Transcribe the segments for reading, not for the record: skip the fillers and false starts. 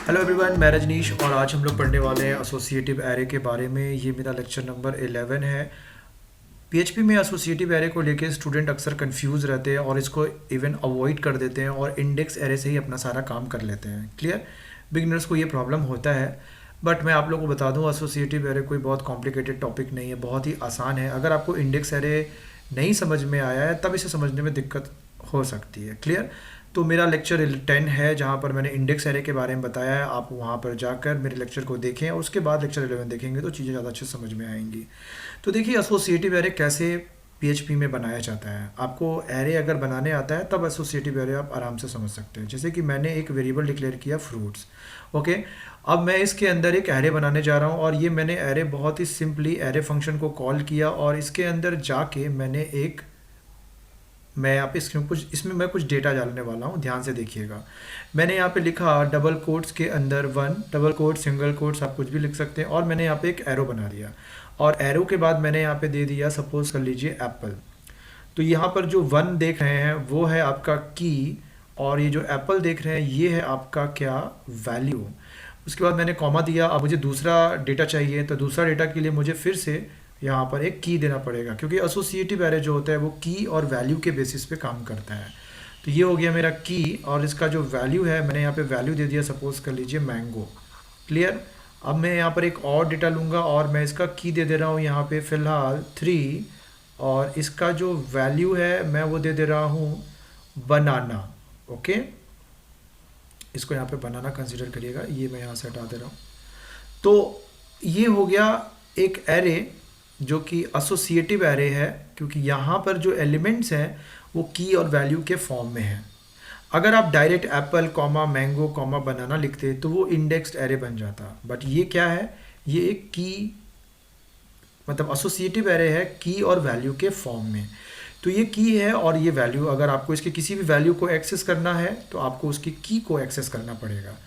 Hello everyone, मैं रजनीश और आज हम लोग पढ़ने वाले हैं एसोसिएटिव एरे के बारे में। ये मेरा लेक्चर नंबर 11 है। पीएचपी में एसोसिएटिव एरे को लेके स्टूडेंट अक्सर कंफ्यूज रहते हैं और इसको इवन अवॉइड कर देते हैं और इंडेक्स एरे से ही अपना सारा काम कर लेते हैं। क्लियर? बिगिनर्स को ये प्रॉब्लम होता है, बट मैं आप लोगों को बता दूं एसोसिएटिव एरे कोई बहुत कॉम्प्लिकेटेड टॉपिक नहीं है, बहुत ही आसान है। अगर आपको इंडेक्स एरे नहीं समझ में आया है तब इसे समझने में दिक्कत हो सकती है। क्लियर? तो मेरा लेक्चर 10 है जहाँ पर मैंने इंडेक्स एरे के बारे में बताया है। आप वहाँ पर जाकर मेरे लेक्चर को देखें और उसके बाद लेक्चर 11 देखेंगे तो चीज़ें ज़्यादा अच्छे समझ में आएंगी। तो देखिए एसोसिएटिव एरे कैसे पीएचपी में बनाया जाता है। आपको एरे अगर बनाने आता है तब एसोसिएटिव एरे आप आराम से समझ सकते हैं। जैसे कि मैंने एक वेरिएबल डिक्लेयर किया फ्रूट्स, ओके। अब मैं इसके अंदर एक एरे बनाने जा रहा हूँ और ये मैंने एरे बहुत ही सिंपली एरे फंक्शन को कॉल किया और इसके अंदर जाके मैं यहाँ पे इसमें मैं कुछ डेटा डालने वाला हूँ। ध्यान से देखिएगा, मैंने यहाँ पे लिखा डबल कोट्स के अंदर 1, डबल कोट्स, सिंगल कोट्स, आप कुछ भी लिख सकते हैं। और मैंने यहाँ पे एक एरो बना दिया और एरो के बाद मैंने यहाँ पे दे दिया, सपोज कर लीजिए एप्पल। तो यहाँ पर जो 1 देख रहे हैं वो है आपका की और ये जो एप्पल देख रहे हैं ये है आपका क्या, वैल्यू। उसके बाद मैंने कॉमा दिया। अब मुझे दूसरा डेटा चाहिए तो दूसरा डेटा के लिए मुझे फिर से यहाँ पर एक की देना पड़ेगा, क्योंकि एसोसिएटिव एरे जो होता है वो की और वैल्यू के बेसिस पे काम करता है। तो ये हो गया मेरा की और इसका जो वैल्यू है मैंने यहाँ पे वैल्यू दे दिया, सपोज कर लीजिए मैंगो। क्लियर? अब मैं यहाँ पर एक और डेटा लूँगा और मैं इसका की दे रहा हूँ यहाँ पे फ़िलहाल 3 और इसका जो वैल्यू है मैं वो दे रहा हूँ बनाना। ओके, इसको यहाँ पे बनाना कंसिडर करिएगा, ये मैं यहाँ से हटा दे रहा हूँ। तो ये हो गया एक एरे जो कि एसोसिएटिव एरे है, क्योंकि यहाँ पर जो एलिमेंट्स हैं वो की और वैल्यू के फॉर्म में हैं। अगर आप direct apple comma mango comma banana लिखते तो वो इंडेक्स्ड एरे बन जाता, बट ये क्या है, ये एक की मतलब एसोसिएटिव एरे है की और वैल्यू के फॉर्म में। तो ये की है और ये वैल्यू, अगर आपको इसके किसी भी वैल्यू को एक्सेस करना है तो आपको उसकी की को एक्सेस करना पड़ेगा।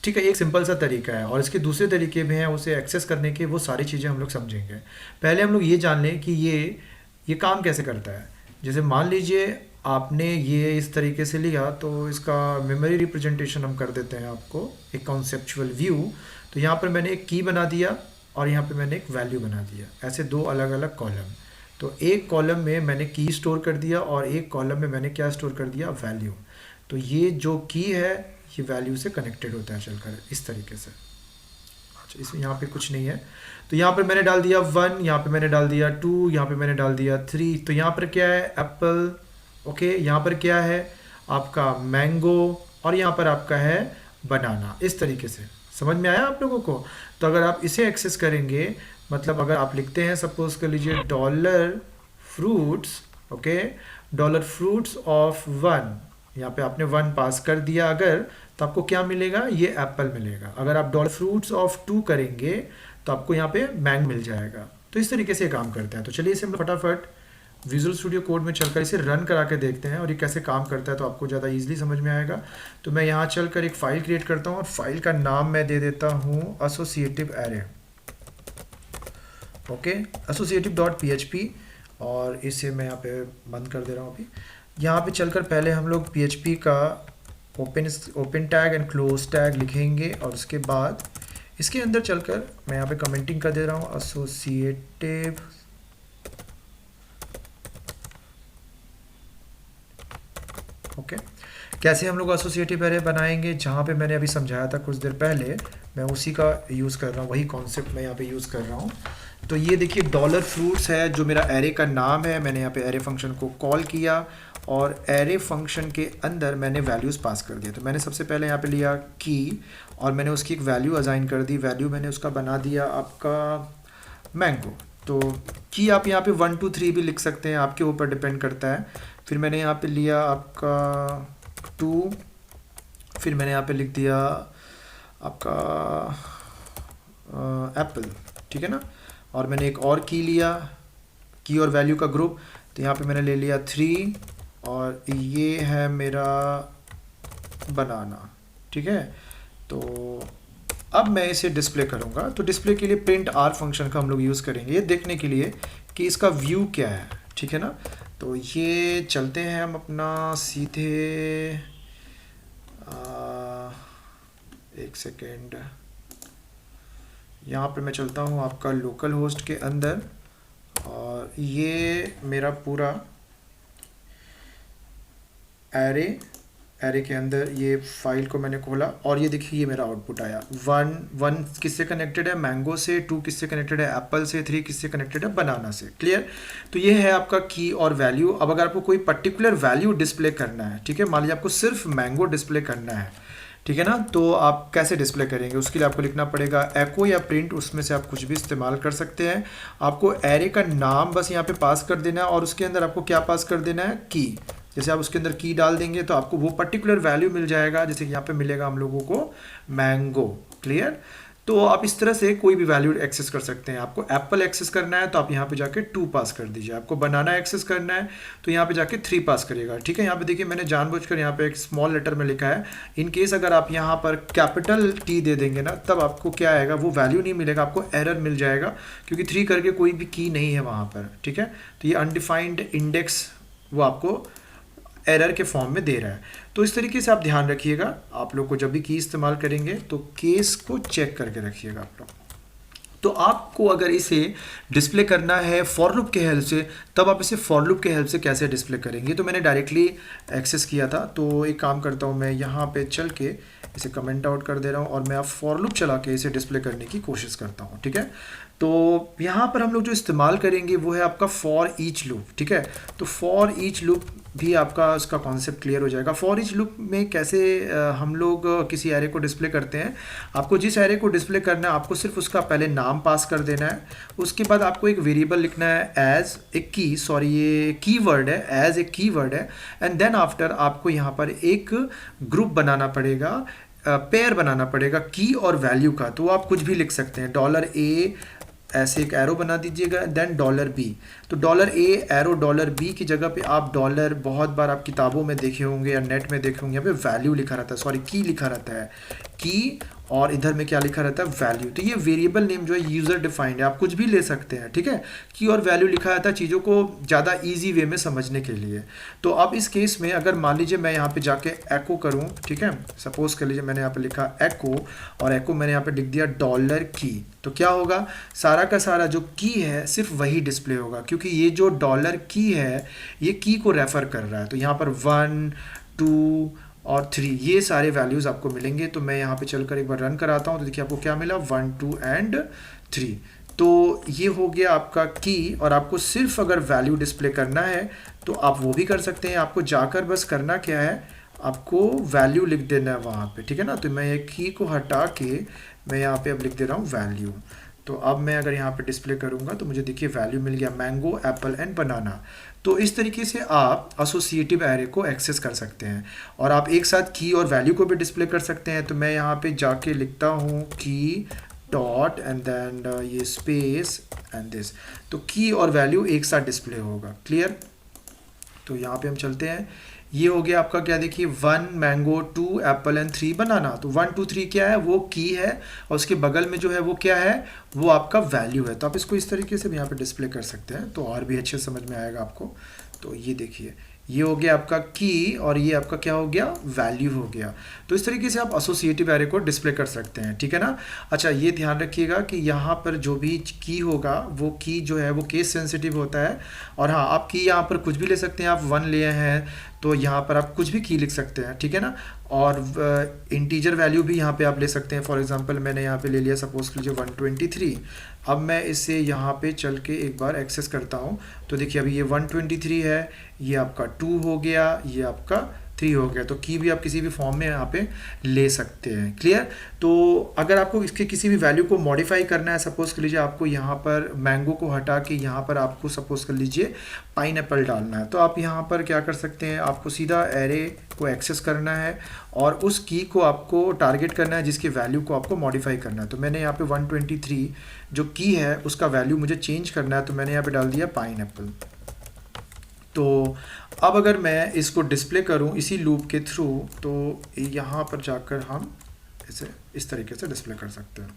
ठीक है, एक सिंपल सा तरीका है और इसके दूसरे तरीके भी हैं उसे एक्सेस करने के, वो सारी चीज़ें हम लोग समझेंगे। पहले हम लोग ये जान लें कि ये काम कैसे करता है। जैसे मान लीजिए आपने ये इस तरीके से लिया तो इसका मेमोरी रिप्रेजेंटेशन हम कर देते हैं आपको, एक कॉन्सेप्चुअल व्यू। तो यहाँ पर मैंने एक की बना दिया और यहाँ पे मैंने एक वैल्यू बना दिया, ऐसे दो अलग अलग कॉलम। तो एक कॉलम में मैंने की स्टोर कर दिया और एक कॉलम में मैंने क्या स्टोर कर दिया, वैल्यू। तो ये जो की है ये वैल्यू से कनेक्टेड होता है चलकर इस तरीके से। अच्छा, इसमें यहाँ पे कुछ नहीं है तो यहाँ पर मैंने डाल दिया 1, यहाँ पे मैंने डाल दिया 2, यहाँ पे मैंने डाल दिया 3। तो यहाँ पर क्या है, एप्पल। ओके, यहाँ पर क्या है आपका मैंगो और यहाँ पर आपका है बनाना। इस तरीके से समझ में आया आप लोगों को? तो अगर आप इसे एक्सेस करेंगे, मतलब अगर आप लिखते हैं सपोज कर लीजिए dollar fruits, okay, dollar fruits of 1, यहाँ पे आपने 1 पास कर दिया अगर, तो आपको क्या मिलेगा, ये एप्पल मिलेगा। अगर आप डॉलर फ्रूट्स ऑफ 2 करेंगे तो आपको यहाँ पे मैंग मिल जाएगा। तो इस तरीके से काम करता है। तो चलिए इसे हम फटाफट विजुअल स्टूडियो कोड में चलकर इसे रन करा के देखते हैं और ये कैसे काम करता है, तो आपको ज़्यादा इजीली समझ में आएगा। तो मैं यहाँ चलकर एक फ़ाइल क्रिएट करता हूँ और फाइल का नाम मैं दे देता हूँ एसोसिएटिव एरे। ओके, associative.php और इसे मैं यहाँ पे बंद कर दे रहा हूँ। अभी यहाँ पे चलकर पहले हम लोग PHP का open tag and close tag लिखेंगे और उसके बाद इसके अंदर चलकर मैं यहाँ पे कमेंटिंग कर दे रहा हूँ एसोसिएटिव ओके। कैसे हम लोग एसोसिएटिव एरे बनाएंगे, जहाँ पे मैंने अभी समझाया था कुछ देर पहले, मैं उसी का यूज़ कर रहा हूँ, वही कॉन्सेप्ट मैं यहाँ पे यूज़ कर रहा हूँ। तो ये देखिए डॉलर फ्रूट्स है जो मेरा एरे का नाम है। मैंने यहाँ पे एरे फंक्शन को कॉल किया और एरे फंक्शन के अंदर मैंने वैल्यूज़ पास कर दिया। तो मैंने सबसे पहले यहाँ पे लिया की और मैंने उसकी एक वैल्यू असाइन कर दी। वैल्यू मैंने उसका बना दिया आपका मैंगो। तो की आप यहाँ पे 1 2 3 भी लिख सकते हैं, आपके ऊपर डिपेंड करता है। फिर मैंने यहाँ पे लिया आपका 2, फिर मैंने यहाँ पे लिख दिया आपका एप्पल, ठीक है ना। और मैंने एक और की लिया, की और वैल्यू का ग्रुप। तो यहाँ पे मैंने ले लिया 3 और ये है मेरा बनाना, ठीक है। तो अब मैं इसे डिस्प्ले करूँगा। तो डिस्प्ले के लिए प्रिंट आर फंक्शन का हम लोग यूज़ करेंगे, ये देखने के लिए कि इसका व्यू क्या है, ठीक है ना। तो ये चलते हैं हम अपना सीधे एक सेकेंड, यहाँ पे मैं चलता हूँ आपका लोकल होस्ट के अंदर, और ये मेरा पूरा एरे के अंदर ये फाइल को मैंने खोला, और ये देखिए ये मेरा आउटपुट आया। वन किससे कनेक्टेड है, मैंगो से। 2 किससे कनेक्टेड है, एप्पल से। 3 किससे कनेक्टेड है, बनाना से। क्लियर। तो ये है आपका की और वैल्यू। अब अगर आपको कोई पर्टिकुलर वैल्यू डिस्प्ले करना है, ठीक है, मान लीजिए आपको सिर्फ मैंगो डिस्प्ले करना है, ठीक है ना, तो आप कैसे डिस्प्ले करेंगे, उसके लिए आपको लिखना पड़ेगा एको या प्रिंट, उसमें से आप कुछ भी इस्तेमाल कर सकते हैं। आपको एरे का नाम बस यहाँ पे पास कर देना है, और उसके अंदर आपको क्या पास कर देना है, की। जैसे आप उसके अंदर की डाल देंगे तो आपको वो पर्टिकुलर वैल्यू मिल जाएगा, जैसे कि यहाँ पे मिलेगा हम लोगों को मैंगो। क्लियर। तो आप इस तरह से कोई भी वैल्यू एक्सेस कर सकते हैं। आपको एप्पल एक्सेस करना है तो आप यहाँ पे जाके 2 पास कर दीजिए। आपको बनाना एक्सेस करना है तो यहाँ पे जाके 3 पास करिएगा। ठीक है, यहाँ पे देखिए मैंने जानबूझकर यहाँ पे एक स्मॉल लेटर में लिखा है। इन केस अगर आप यहाँ पर कैपिटल टी दे देंगे ना, तब आपको क्या आएगा, वो वैल्यू नहीं मिलेगा, आपको एरर मिल जाएगा, क्योंकि 3 करके कोई भी की नहीं है वहाँ पर। ठीक है, तो ये अनडिफाइंड इंडेक्स वो आपको एरर के फॉर्म में दे रहा है। तो इस तरीके से आप ध्यान रखिएगा, आप लोग को जब भी की इस्तेमाल करेंगे तो केस को चेक करके रखिएगा आप लोग। तो आपको अगर इसे डिस्प्ले करना है फॉर लूप के हेल्प से, तब आप इसे फॉर लूप के हेल्प से कैसे डिस्प्ले करेंगे। तो मैंने डायरेक्टली एक्सेस किया था, तो एक काम करता हूँ मैं यहाँ पे चल के इसे कमेंट आउट कर दे रहा हूँ, और मैं अब फॉर लूप चला के इसे डिस्प्ले करने की कोशिश करता हूँ। ठीक है, तो यहाँ पर हम लोग जो इस्तेमाल करेंगे वो है आपका फॉर ईच लूप। ठीक है, तो फॉर ईच लूप भी आपका उसका कॉन्सेप्ट क्लियर हो जाएगा। फॉर ईच लूप में कैसे हम लोग किसी एरे को डिस्प्ले करते हैं। आपको जिस एरे को डिस्प्ले करना है, आपको सिर्फ उसका पहले नाम पास कर देना है। उसके बाद आपको एक वेरिएबल लिखना है एज ए की, सॉरी ये कीवर्ड है, एज ए कीवर्ड है। एंड देन आफ्टर आपको यहाँ पर एक ग्रुप बनाना पड़ेगा, पेयर बनाना पड़ेगा की और वैल्यू का। तो आप कुछ भी लिख सकते हैं, $A ऐसे एक एरो बना दीजिएगा, देन $B। तो $A एरो $B की जगह पे आप डॉलर, बहुत बार आप किताबों में देखे होंगे या नेट में देखे होंगे, यहाँ पे वैल्यू लिखा रहता है, सॉरी की लिखा रहता है, की, और इधर में क्या लिखा रहता है, वैल्यू। तो ये वेरिएबल नेम जो है यूज़र डिफाइंड है, आप कुछ भी ले सकते हैं। ठीक है, की और वैल्यू लिखा रहता है चीज़ों को ज़्यादा इजी वे में समझने के लिए। तो अब इस केस में अगर मान लीजिए मैं यहाँ पे जाके एको करूँ, ठीक है, सपोज कर लीजिए मैंने यहाँ पे लिखा एको, और एको मैंने यहाँ पे लिख दिया $की, तो क्या होगा, सारा का सारा जो की है सिर्फ वही डिस्प्ले होगा, क्योंकि ये जो $की है ये की को रेफर कर रहा है। तो यहाँ पर 1, 2 और 3 ये सारे वैल्यूज़ आपको मिलेंगे। तो मैं यहाँ पे चलकर एक बार रन कराता हूँ, तो देखिए आपको क्या मिला, 1, 2 एंड 3। तो ये हो गया आपका की, और आपको सिर्फ अगर वैल्यू डिस्प्ले करना है तो आप वो भी कर सकते हैं। आपको जाकर बस करना क्या है, आपको वैल्यू लिख देना है वहाँ पे। ठीक है ना, तो मैं ये की को हटा के मैं यहाँ पे अब लिख दे रहा हूँ वैल्यू। तो अब मैं अगर यहाँ पे डिस्प्ले करूँगा तो मुझे देखिए वैल्यू मिल गया, मैंगो, एप्पल एंड बनाना। तो इस तरीके से आप एसोसिएटिव एरे को एक्सेस कर सकते हैं, और आप एक साथ की और वैल्यू को भी डिस्प्ले कर सकते हैं। तो मैं यहाँ पे जाके लिखता हूँ की डॉट एंड देन ये स्पेस एंड दिस, तो की और वैल्यू एक साथ डिस्प्ले होगा। क्लियर। तो यहाँ पे हम चलते हैं, ये हो गया आपका क्या, देखिए 1 मैंगो, 2 एप्पल एंड 3 बनाना। तो 1, 2, 3 क्या है, वो की है, और उसके बगल में जो है वो क्या है, वो आपका वैल्यू है। तो आप इसको इस तरीके से भी यहाँ पे डिस्प्ले कर सकते हैं, तो और भी अच्छे समझ में आएगा आपको। तो ये देखिए ये हो गया आपका की, और ये आपका क्या हो गया, वैल्यू हो गया। तो इस तरीके से आप एसोसिएटिव एरे को डिस्प्ले कर सकते हैं। ठीक है ना। अच्छा, ये ध्यान रखिएगा कि यहाँ पर जो भी की होगा वो की जो है वो केस सेंसिटिव होता है। और हाँ, आप की यहाँ पर कुछ भी ले सकते हैं, आप 1 लिए हैं तो यहाँ पर आप कुछ भी की लिख सकते हैं। ठीक है ना। और इंटीजर वैल्यू भी यहाँ पे आप ले सकते हैं। फॉर एग्जांपल मैंने यहाँ पे ले लिया, सपोज कीजिए 123। अब मैं इसे यहाँ पे चल के एक बार एक्सेस करता हूँ, तो देखिए अभी ये 123 है, ये आपका 2 हो गया, ये आपका 3 हो गया। तो की भी आप किसी भी फॉर्म में यहाँ पे ले सकते हैं। क्लियर। तो अगर आपको इसके किसी भी वैल्यू को मॉडिफाई करना है, सपोज कर लीजिए आपको यहाँ पर मैंगो को हटा के यहाँ पर आपको सपोज कर लीजिए पाइनएप्पल डालना है, तो आप यहाँ पर क्या कर सकते हैं, आपको सीधा एरे को एक्सेस करना है और उस की को आपको टारगेट करना है जिसकी वैल्यू को आपको मॉडिफाई करना है। तो मैंने यहाँ पे 123 जो की है उसका वैल्यू मुझे चेंज करना है, तो मैंने यहाँ पे डाल दिया पाइनएप्पल। तो अब अगर मैं इसको डिस्प्ले करूं इसी लूप के थ्रू, तो यहाँ पर जाकर हम इसे इस तरीके से डिस्प्ले कर सकते हैं।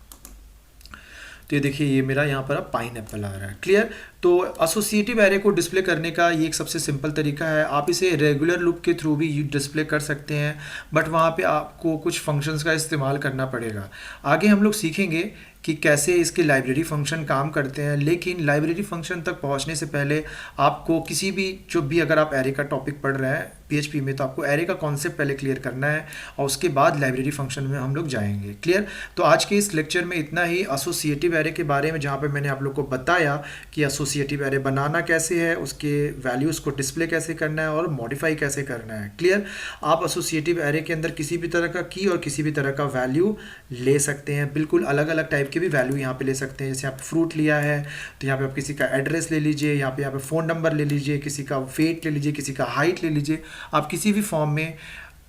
तो ये देखिए ये मेरा यहाँ पर अब पाइन एप्पल आ रहा है। क्लियर। तो एसोसिएटिव एरे को डिस्प्ले करने का ये एक सबसे सिंपल तरीका है। आप इसे रेगुलर लूप के थ्रू भी डिस्प्ले कर सकते हैं, बट वहाँ पे आपको कुछ फंक्शंस का इस्तेमाल करना पड़ेगा। आगे हम लोग सीखेंगे कि कैसे इसके लाइब्रेरी फंक्शन काम करते हैं, लेकिन लाइब्रेरी फंक्शन तक पहुंचने से पहले आपको किसी भी जो भी अगर आप एरे का टॉपिक पढ़ रहे हैं पीएचपी में, तो आपको एरे का कॉन्सेप्ट पहले क्लियर करना है और उसके बाद लाइब्रेरी फंक्शन में हम लोग जाएंगे। क्लियर। तो आज के इस लेक्चर में इतना ही एसोसिएटिव एरे के बारे में, जहाँ पे मैंने आप लोग को बताया कि एसोसिएटिव एरे बनाना कैसे है, उसके वैल्यूज़ को डिस्प्ले कैसे करना है और मॉडिफाई कैसे करना है। क्लियर। आप एसोसिएटिव एरे के अंदर किसी भी तरह का की और किसी भी तरह का वैल्यू ले सकते हैं, बिल्कुल अलग अलग टाइप के भी वैल्यू यहाँ पे ले सकते हैं। जैसे आप फ्रूट लिया है तो यहाँ पे आप किसी का एड्रेस ले लीजिए, यहाँ पे फ़ोन नंबर ले लीजिए, किसी का वेट ले लीजिए, किसी का हाइट ले लीजिए। आप किसी भी फॉर्म में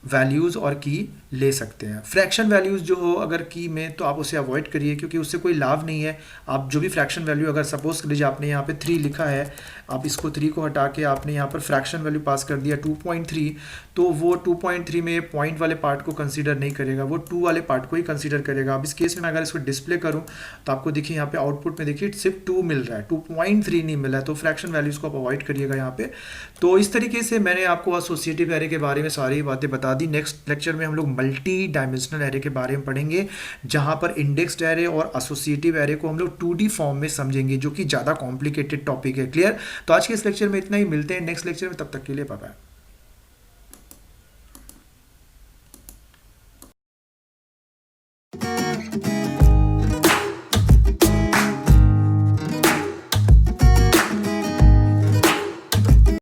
वैल्यूज़ और की ले सकते हैं। फ्रैक्शन वैल्यूज़ जो हो अगर की में, तो आप उसे अवॉइड करिए क्योंकि उससे कोई लाभ नहीं है। आप जो भी फ्रैक्शन वैल्यू, अगर सपोज कर लीजिए आपने यहाँ पे 3 लिखा है, आप इसको 3 को हटा के आपने यहाँ पर फ्रैक्शन वैल्यू पास कर दिया 2.3, तो वो 2.3 में पॉइंट वाले पार्ट को कंसीडर नहीं करेगा, वो 2 वाले पार्ट को ही कंसीडर करेगा। अब इस केस में अगर इसको डिस्प्ले करूँ तो आपको देखिए यहाँ पे आउटपुट में देखिए सिर्फ 2 मिल रहा है, 2.3 नहीं मिल रहा है। तो फ्रैक्शन वैल्यूज़ को आप अवॉइड करिएगा यहाँ पे। तो इस तरीके से मैंने आपको एसोसिएटिव एरे के बारे में सारी बातें बता दी। नेक्स्ट लेक्चर में हम लोग मल्टी डायमेंशनल एरे के बारे में पढ़ेंगे, जहां पर इंडेक्स्ड एरे और एसोसिएटिव एरे को हम लोग 2D फॉर्म में समझेंगे, जो कि ज़्यादा कॉम्प्लिकेटेड टॉपिक है। क्लियर। तो आज के इस लेक्चर में इतना ही, मिलते हैं नेक्स्ट लेक्चर में, तब तक के लिए बाय बाय।